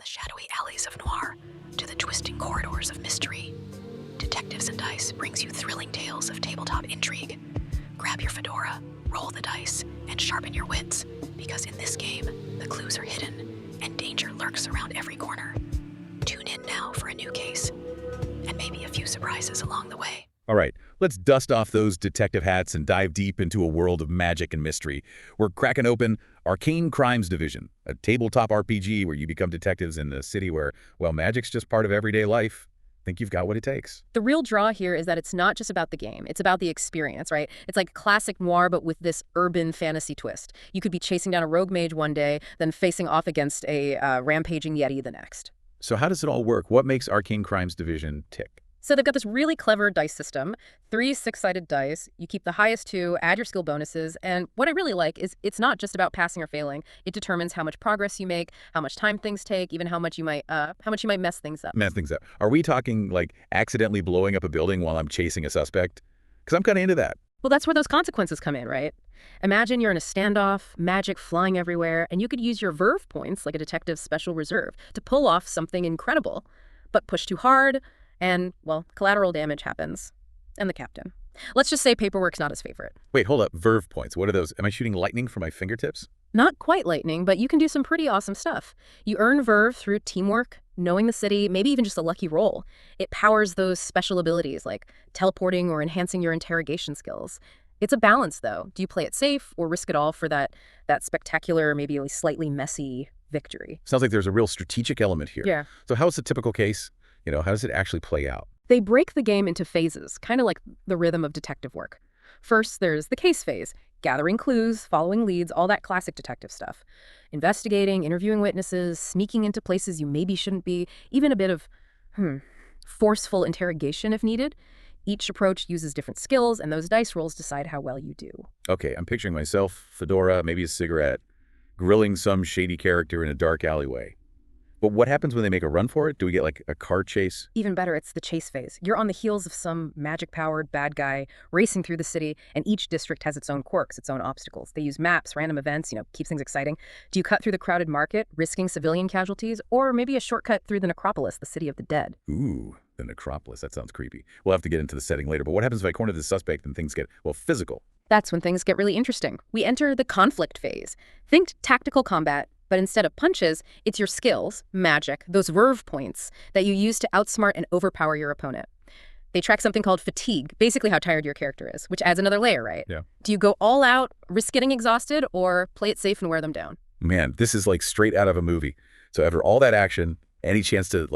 the shadowy alleys of noir to the twisting corridors of mystery, Detectives and Dice brings you thrilling tales of tabletop intrigue. Grab your fedora, roll the dice, and sharpen your wits, because in this game, the clues are hidden and danger lurks around every corner. Tune in now for a new case, and maybe a few surprises along the way. All right, let's dust off those detective hats and dive deep into a world of magic and mystery. We're cracking open Arcane Crimes Division, a tabletop RPG where you become detectives in a city where, well, magic's just part of everyday life. Think you've got what it takes. The real draw here is that it's not just about the game. It's about the experience, right? It's like classic noir, but with this urban fantasy twist. You could be chasing down a rogue mage one day, then facing off against a rampaging yeti the next. So how does it all work? What makes Arcane Crimes Division tick? So they've got this really clever dice system, 3 6-sided dice. You keep the highest 2, add your skill bonuses, and what I really like is it's not just about passing or failing. It determines how much progress you make, how much time things take, even how much you might mess things up. Mess things up. Are we talking like accidentally blowing up a building while I'm chasing a suspect? Because I'm kind of into that. Well, that's where those consequences come in, right? Imagine you're in a standoff, magic flying everywhere, and you could use your verve points, like a detective's special reserve, to pull off something incredible. But push too hard, and, well, collateral damage happens. And the captain. Let's just say paperwork's not his favorite. Wait, hold up. Verve points. What are those? Am I shooting lightning from my fingertips? Not quite lightning, but you can do some pretty awesome stuff. You earn verve through teamwork, knowing the city, maybe even just a lucky roll. It powers those special abilities like teleporting or enhancing your interrogation skills. It's a balance, though. Do you play it safe or risk it all for that spectacular, maybe slightly messy victory? Sounds like there's a real strategic element here. Yeah. So how's the typical case? How does it actually play out? They break the game into phases, kind of like the rhythm of detective work. First, there's the case phase, gathering clues, following leads, all that classic detective stuff. Investigating, interviewing witnesses, sneaking into places you maybe shouldn't be, even a bit of, forceful interrogation if needed. Each approach uses different skills, and those dice rolls decide how well you do. Okay, I'm picturing myself, fedora, maybe a cigarette, grilling some shady character in a dark alleyway. But what happens when they make a run for it? Do we get like a car chase? Even better, it's the chase phase. You're on the heels of some magic-powered bad guy racing through the city, and each district has its own quirks, its own obstacles. They use maps, random events, keep things exciting. Do you cut through the crowded market, risking civilian casualties, or maybe a shortcut through the Necropolis, the City of the Dead? Ooh, the Necropolis. That sounds creepy. We'll have to get into the setting later, but what happens if I corner the suspect and things get, well, physical? That's when things get really interesting. We enter the conflict phase. Think tactical combat, but instead of punches, it's your skills, magic, those verve points that you use to outsmart and overpower your opponent. They track something called fatigue, basically how tired your character is, which adds another layer, right? Yeah. Do you go all out, risk getting exhausted, or play it safe and wear them down? Man, this is like straight out of a movie. So after all that action, any chance to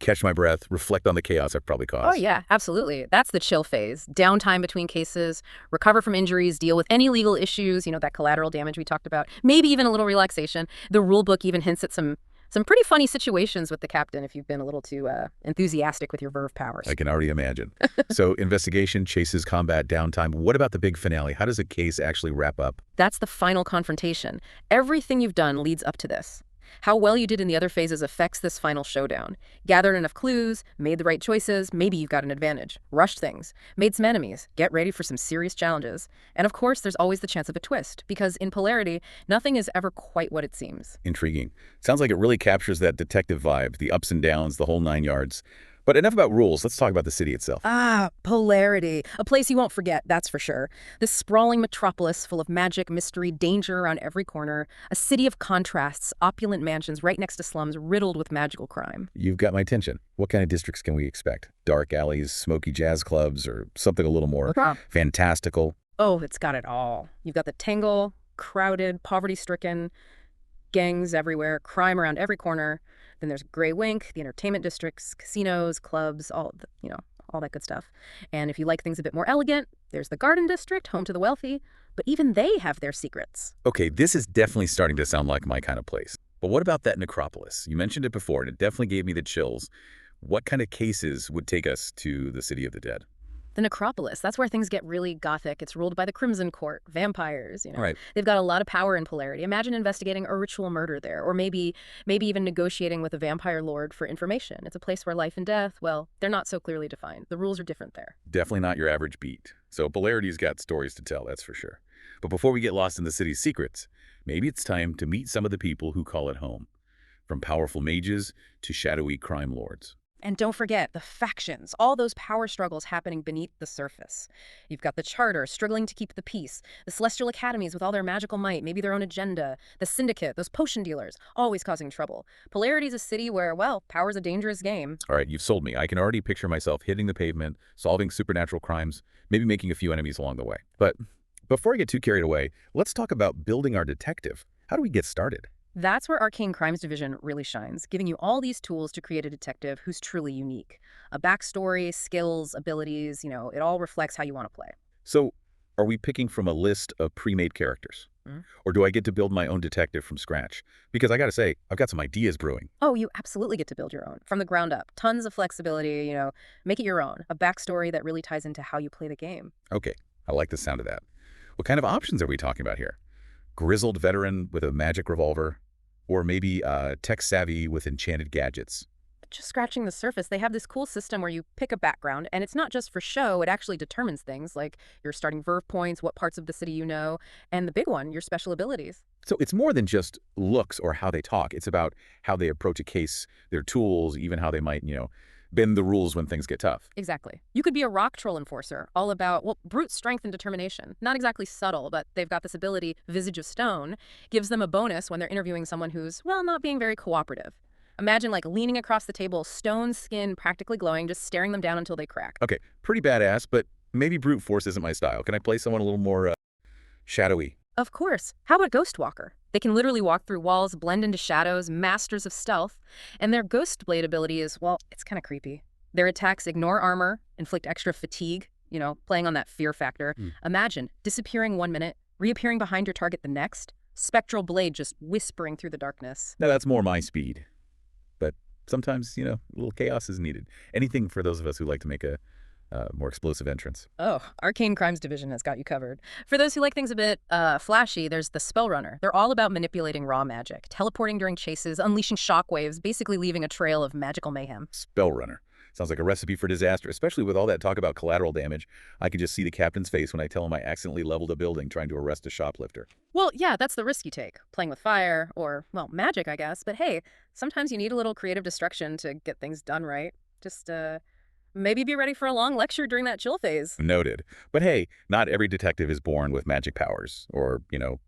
catch my breath, reflect on the chaos I've probably caused? Oh yeah, absolutely. That's the chill phase. Downtime between cases, recover from injuries, deal with any legal issues, that collateral damage we talked about, maybe even a little relaxation. The rule book even hints at some pretty funny situations with the captain if you've been a little too enthusiastic with your verve powers. I can already imagine. So investigation, chases, combat, downtime. What about the big finale? How does a case actually wrap up? That's the final confrontation. Everything you've done leads up to this. How well you did in the other phases affects this final showdown. Gathered enough clues, made the right choices, maybe you've got an advantage. Rushed things, made some enemies, get ready for some serious challenges. And of course, there's always the chance of a twist, because in Polarity, nothing is ever quite what it seems. Intriguing. Sounds like it really captures that detective vibe, the ups and downs, the whole 9 yards. But enough about rules. Let's talk about the city itself. Polarity. A place you won't forget, that's for sure. This sprawling metropolis full of magic, mystery, danger around every corner. A city of contrasts, opulent mansions right next to slums riddled with magical crime. You've got my attention. What kind of districts can we expect? Dark alleys, smoky jazz clubs, or something a little more fantastical? Oh, it's got it all. You've got the Tangle, crowded, poverty-stricken, gangs everywhere, crime around every corner. Then there's Grey Wink, the entertainment districts, casinos, clubs, all that good stuff. And if you like things a bit more elegant, there's the Garden District, home to the wealthy. But even they have their secrets. Okay, this is definitely starting to sound like my kind of place. But what about that Necropolis? You mentioned it before, and it definitely gave me the chills. What kind of cases would take us to the City of the Dead? The Necropolis, that's where things get really gothic. It's ruled by the Crimson Court, vampires, Right. They've got a lot of power in Polarity. Imagine investigating a ritual murder there, or maybe even negotiating with a vampire lord for information. It's a place where life and death, well, they're not so clearly defined. The rules are different there. Definitely not your average beat. So Polarity's got stories to tell, that's for sure. But before we get lost in the city's secrets, maybe it's time to meet some of the people who call it home. from powerful mages to shadowy crime lords. And don't forget the factions, all those power struggles happening beneath the surface. You've got the Charter struggling to keep the peace, the Celestial Academies with all their magical might, maybe their own agenda, the Syndicate, those potion dealers, always causing trouble. Polarity's a city where, well, power's a dangerous game. All right, you've sold me. I can already picture myself hitting the pavement, solving supernatural crimes, maybe making a few enemies along the way. But before I get too carried away, let's talk about building our detective. How do we get started? That's where Arcane Crimes Division really shines, giving you all these tools to create a detective who's truly unique. A backstory, skills, abilities, it all reflects how you want to play. So, are we picking from a list of pre-made characters? Or do I get to build my own detective from scratch? Because I gotta say, I've got some ideas brewing. Oh, you absolutely get to build your own, from the ground up. Tons of flexibility, make it your own. A backstory that really ties into how you play the game. Okay, I like the sound of that. What kind of options are we talking about here? Grizzled veteran with a magic revolver? Or maybe tech-savvy with enchanted gadgets? Just scratching the surface, they have this cool system where you pick a background, and it's not just for show, it actually determines things like your starting verve points, what parts of the city you know, and the big one, your special abilities. So it's more than just looks or how they talk. It's about how they approach a case, their tools, even how they might, bend the rules when things get tough. Exactly. You could be a rock troll enforcer, all about, well, brute strength and determination. Not exactly subtle, but they've got this ability, Visage of Stone, gives them a bonus when they're interviewing someone who's, well, not being very cooperative. Imagine leaning across the table, stone skin practically glowing, just staring them down until they crack. Okay, pretty badass, but maybe brute force isn't my style. Can I play someone a little more shadowy? Of course. How about Ghost Walker? They can literally walk through walls, blend into shadows, masters of stealth. And their Ghost Blade ability is, well, it's kind of creepy. Their attacks ignore armor, inflict extra fatigue, playing on that fear factor. Imagine disappearing 1 minute, reappearing behind your target the next, spectral blade just whispering through the darkness. Now, that's more my speed. But sometimes, a little chaos is needed. Anything for those of us who like to make a more explosive entrance. Oh, Arcane Crimes Division has got you covered. For those who like things a bit flashy, there's the Spell Runner. They're all about manipulating raw magic, teleporting during chases, unleashing shockwaves, basically leaving a trail of magical mayhem. Spell Runner. Sounds like a recipe for disaster, especially with all that talk about collateral damage. I can just see the captain's face when I tell him I accidentally leveled a building trying to arrest a shoplifter. Well, yeah, that's the risk you take. Playing with fire, or, well, magic, I guess. But hey, sometimes you need a little creative destruction to get things done right. Just, maybe be ready for a long lecture during that chill phase. Noted. But hey, not every detective is born with magic powers or,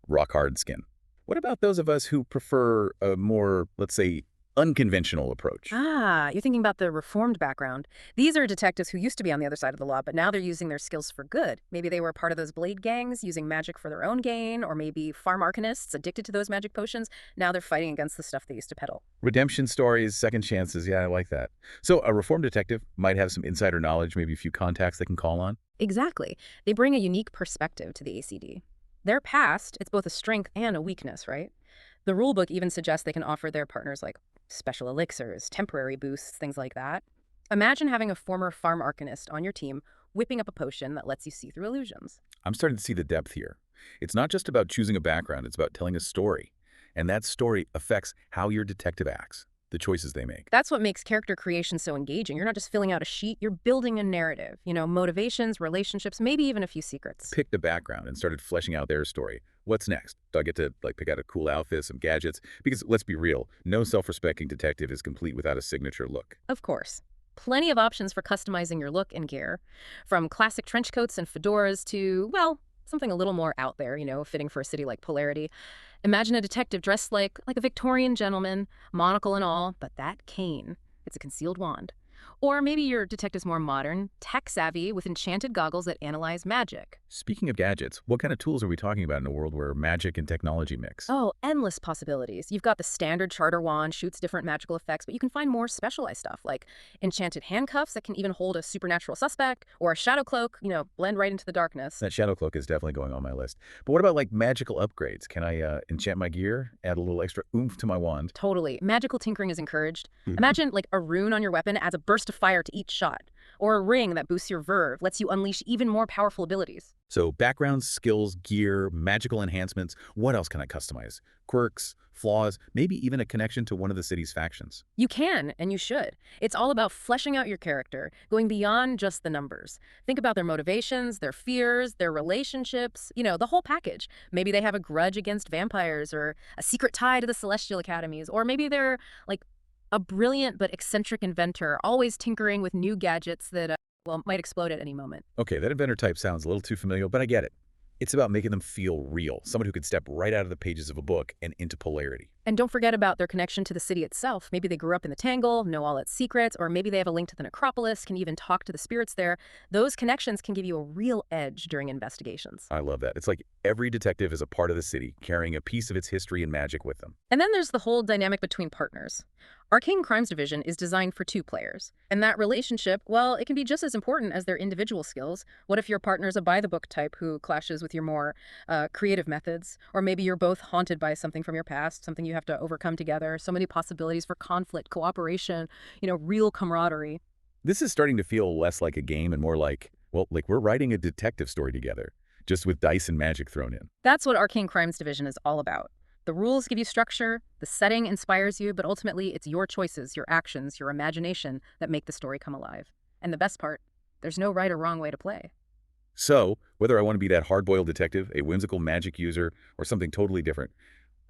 rock-hard skin. What about those of us who prefer a more, let's say, unconventional approach? Ah, you're thinking about the reformed background. These are detectives who used to be on the other side of the law, but now they're using their skills for good. Maybe they were part of those blade gangs, using magic for their own gain, or maybe farm arcanists addicted to those magic potions. Now they're fighting against the stuff they used to peddle. Redemption stories, second chances, yeah, I like that. So a reformed detective might have some insider knowledge, maybe a few contacts they can call on? Exactly. They bring a unique perspective to the ACD. Their past, it's both a strength and a weakness, right? The rulebook even suggests they can offer their partners special elixirs, temporary boosts, things like that. Imagine having a former farm arcanist on your team whipping up a potion that lets you see through illusions. I'm starting to see the depth here. It's not just about choosing a background, it's about telling a story. And that story affects how your detective acts, the choices they make. That's what makes character creation so engaging. You're not just filling out a sheet, you're building a narrative. Motivations, relationships, maybe even a few secrets. Picked a background and started fleshing out their story. What's next? Do I get to pick out a cool outfit, some gadgets? Because let's be real, no self-respecting detective is complete without a signature look. Of course. Plenty of options for customizing your look and gear. From classic trench coats and fedoras to, well, something a little more out there, fitting for a city like Polarity. Imagine a detective dressed like a Victorian gentleman, monocle and all, but that cane, it's a concealed wand. Or maybe your detective's more modern, tech-savvy, with enchanted goggles that analyze magic. Speaking of gadgets, what kind of tools are we talking about in a world where magic and technology mix? Oh, endless possibilities. You've got the standard charter wand, shoots different magical effects, but you can find more specialized stuff, like enchanted handcuffs that can even hold a supernatural suspect, or a shadow cloak, blend right into the darkness. That shadow cloak is definitely going on my list. But what about magical upgrades? Can I enchant my gear, add a little extra oomph to my wand? Totally. Magical tinkering is encouraged. Imagine a rune on your weapon adds a burst burst of fire to each shot, or a ring that boosts your verve, lets you unleash even more powerful abilities. So backgrounds, skills, gear, magical enhancements. What else can I customize? Quirks, flaws, maybe even a connection to one of the city's factions. You can, and you should. It's all about fleshing out your character, going beyond just the numbers. Think about their motivations, their fears, their relationships, the whole package. Maybe they have a grudge against vampires, or a secret tie to the Celestial Academies, or maybe they're, like, a brilliant but eccentric inventor, always tinkering with new gadgets that, might explode at any moment. Okay, that inventor type sounds a little too familiar, but I get it. It's about making them feel real, someone who could step right out of the pages of a book and into Polarity. And don't forget about their connection to the city itself. Maybe they grew up in the Tangle, know all its secrets, or maybe they have a link to the Necropolis, can even talk to the spirits there. Those connections can give you a real edge during investigations. I love that. It's like every detective is a part of the city, carrying a piece of its history and magic with them. And then there's the whole dynamic between partners. Arcane Crimes Division is designed for 2 players. And that relationship, well, it can be just as important as their individual skills. What if your partner's a by-the-book type who clashes with your more creative methods? Or maybe you're both haunted by something from your past, something you have to overcome together. So many possibilities for conflict, cooperation, real camaraderie. This is starting to feel less like a game and more like, well, like we're writing a detective story together, just with dice and magic thrown in. That's what Arcane Crimes Division is all about. The rules give you structure, the setting inspires you, but ultimately it's your choices, your actions, your imagination that make the story come alive. And the best part, there's no right or wrong way to play. So, whether I want to be that hard-boiled detective, a whimsical magic user, or something totally different,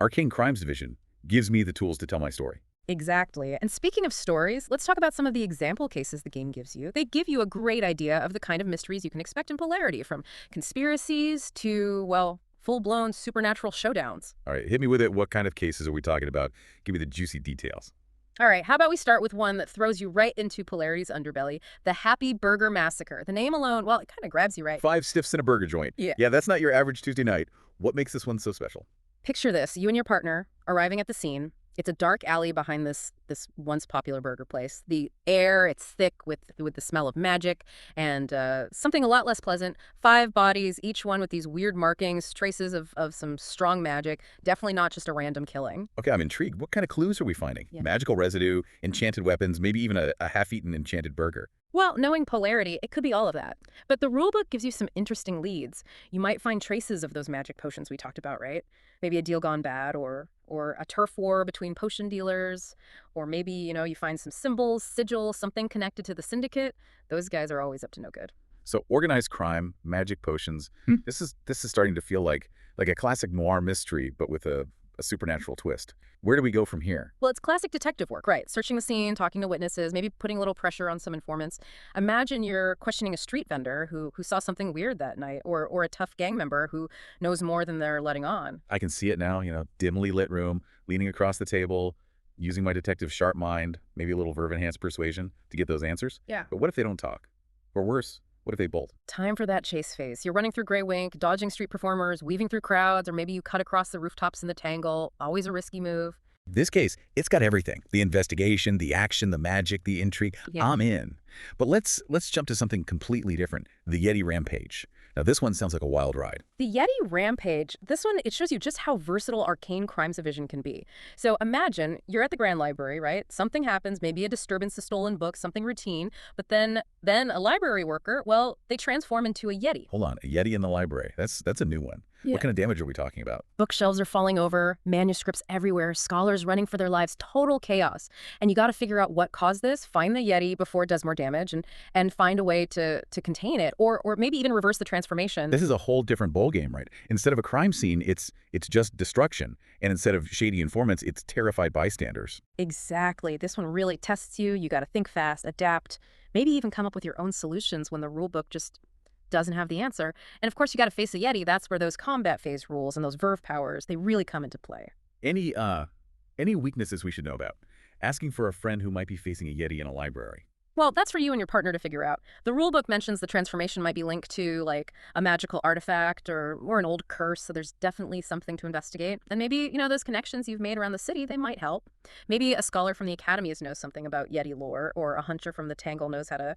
Arcane Crimes Division gives me the tools to tell my story. Exactly. And speaking of stories, let's talk about some of the example cases the game gives you. They give you a great idea of the kind of mysteries you can expect in Polarity, from conspiracies to, well, full-blown supernatural showdowns. All right, hit me with it. What kind of cases are we talking about? Give me the juicy details. All right, how about we start with one that throws you right into Polarity's underbelly, the Happy Burger Massacre. The name alone, well, it kind of grabs you, right? 5 stiffs in a burger joint. Yeah, that's not your average Tuesday night. What makes this one so special? Picture this, you and your partner arriving at the scene. It's a dark alley behind this once popular burger place. The air, it's thick with the smell of magic, and something a lot less pleasant. 5 bodies, each one with these weird markings, traces of some strong magic. Definitely not just a random killing. Okay, I'm intrigued. What kind of clues are we finding? Yeah. Magical residue, enchanted weapons, maybe even a half-eaten enchanted burger. Well, knowing Polarity, it could be all of that. But the rulebook gives you some interesting leads. You might find traces of those magic potions we talked about, right? Maybe a deal gone bad, or a turf war between potion dealers, or maybe, you find some symbols, sigils, something connected to the syndicate. Those guys are always up to no good. So organized crime, magic potions. This is starting to feel like a classic noir mystery, but with a supernatural twist. Where do we go from here? Well, it's classic detective work, right? Searching the scene, talking to witnesses, maybe putting a little pressure on some informants. Imagine you're questioning a street vendor who saw something weird that night, or a tough gang member who knows more than they're letting on. I can see it now, dimly lit room, leaning across the table, using my detective's sharp mind, maybe a little verve-enhanced persuasion to get those answers. Yeah. But what if they don't talk? Or worse, what if they bolt? Time for that chase phase. You're running through Grey Wink, dodging street performers, weaving through crowds, or maybe you cut across the rooftops in the Tangle. Always a risky move. This case, it's got everything. The investigation, the action, the magic, the intrigue. Yeah. I'm in. But let's jump to something completely different. The Yeti Rampage. Now, this one sounds like a wild ride. The Yeti Rampage, this one, it shows you just how versatile Arcane Crimes Division can be. So imagine you're at the Grand Library, right? Something happens, maybe a disturbance to stolen books, something routine, but then a library worker, well, they transform into a Yeti. Hold on, a Yeti in the library. That's a new one. Yeah. What kind of damage are we talking about? Bookshelves are falling over, manuscripts everywhere, scholars running for their lives, total chaos. And you got to figure out what caused this, find the Yeti before it does more damage, and find a way to contain it, or maybe even reverse the transformation. This is a whole different ballgame, right? Instead of a crime scene, it's just destruction. And instead of shady informants, it's terrified bystanders. Exactly. This one really tests you. You got to think fast, adapt, maybe even come up with your own solutions when the rulebook just doesn't have the answer. And of course, you got to face a Yeti. That's where those combat phase rules and those verve powers, they really come into play. Any weaknesses we should know about? Asking for a friend who might be facing a Yeti in a library. Well, that's for you and your partner to figure out. The rulebook mentions the transformation might be linked to, like, a magical artifact or an old curse, so there's definitely something to investigate. And maybe, those connections you've made around the city, they might help. Maybe a scholar from the academies knows something about Yeti lore, or a hunter from the Tangle knows how to,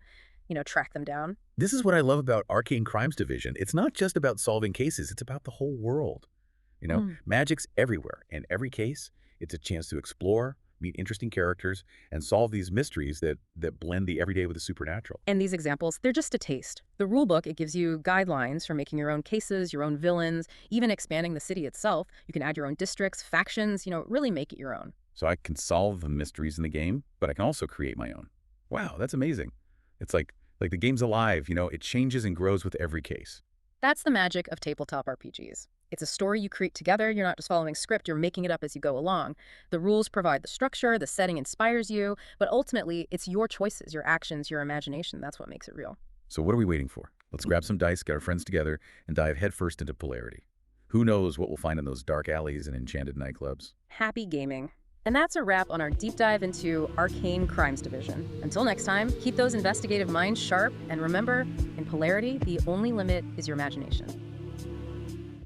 track them down. This is what I love about Arcane Crimes Division. It's not just about solving cases, it's about the whole world. Magic's everywhere, and every case, it's a chance to explore, meet interesting characters, and solve these mysteries that blend the everyday with the supernatural. And these examples, they're just a taste. The rulebook, it gives you guidelines for making your own cases, your own villains, even expanding the city itself. You can add your own districts, factions, really make it your own. So I can solve the mysteries in the game, but I can also create my own. Wow, that's amazing. It's like the game's alive, it changes and grows with every case. That's the magic of tabletop RPGs. It's a story you create together. You're not just following script, you're making it up as you go along. The rules provide the structure, the setting inspires you, but ultimately, it's your choices, your actions, your imagination. That's what makes it real. So what are we waiting for? Let's grab some dice, get our friends together, and dive headfirst into Polarity. Who knows what we'll find in those dark alleys and enchanted nightclubs? Happy gaming. And that's a wrap on our deep dive into Arcane Crimes Division. Until next time, keep those investigative minds sharp, and remember, in Polarity, the only limit is your imagination.